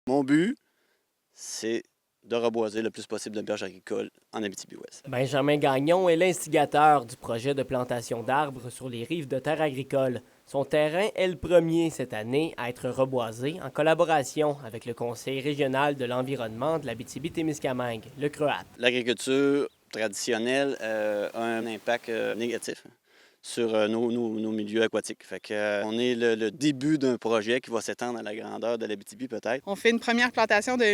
Mon but, c'est de reboiser le plus possible de berges agricoles en Abitibi-Ouest. Benjamin Gagnon est l'instigateur du projet de plantation d'arbres sur les rives de terres agricoles. Son terrain est le premier cette année à être reboisé en collaboration avec le Conseil régional de l'environnement de l'Abitibi-Témiscamingue, le CREAT. L'agriculture traditionnelle a un impact négatif sur nos milieux aquatiques. Fait que, on est le début d'un projet qui va s'étendre à la grandeur de l'Abitibi peut-être. On fait une première plantation de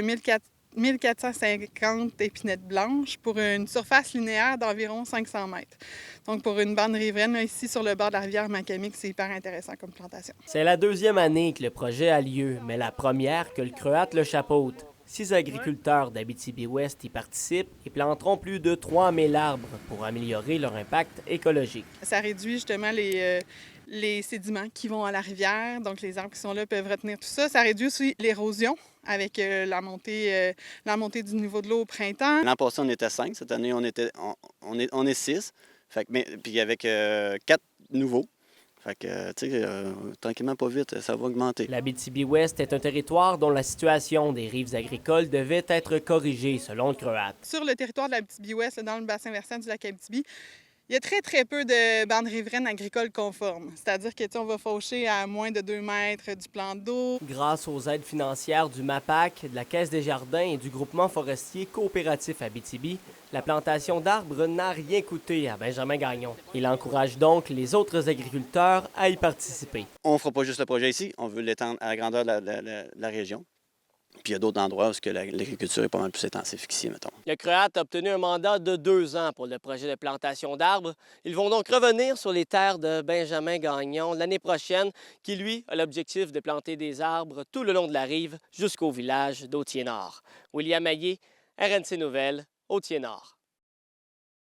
1450 épinettes blanches pour une surface linéaire d'environ 500 mètres. Donc pour une bande riveraine, là, ici sur le bord de la rivière Macamique, c'est hyper intéressant comme plantation. C'est la deuxième année que le projet a lieu, mais la première que le CREAT le chapeaute. 6 agriculteurs d'Abitibi-Ouest y participent et planteront plus de 3000 arbres pour améliorer leur impact écologique. Ça réduit justement les sédiments qui vont à la rivière, donc les arbres qui sont là peuvent retenir tout ça. Ça réduit aussi l'érosion avec la montée du niveau de l'eau au printemps. L'an passé, on était 5. Cette année, on est 6. Fait que, puis avec 4 nouveaux. Fait que, tu sais, tranquillement, pas vite, ça va augmenter. L'Abitibi-Ouest est un territoire dont la situation des rives agricoles devait être corrigée, selon le CREAT. Sur le territoire de l'Abitibi-Ouest, dans le bassin versant du lac Abitibi, il y a très peu de bandes riveraines agricoles conformes. C'est-à-dire que on va faucher à moins de 2 mètres du plan d'eau. Grâce aux aides financières du MAPAC, de la Caisse des Jardins et du groupement forestier coopératif Abitibi, la plantation d'arbres n'a rien coûté à Benjamin Gagnon. Il encourage donc les autres agriculteurs à y participer. On ne fera pas juste le projet ici, on veut l'étendre à la grandeur de la région. Puis il y a d'autres endroits où l'agriculture est pas mal plus intensive qu'ici, mettons. Le CREAT a obtenu un mandat de 2 ans pour le projet de plantation d'arbres. Ils vont donc revenir sur les terres de Benjamin Gagnon l'année prochaine, qui, lui, a l'objectif de planter des arbres tout le long de la rive jusqu'au village d'Authier-Nord. William Maillé, RNC Nouvelles, Authier-Nord.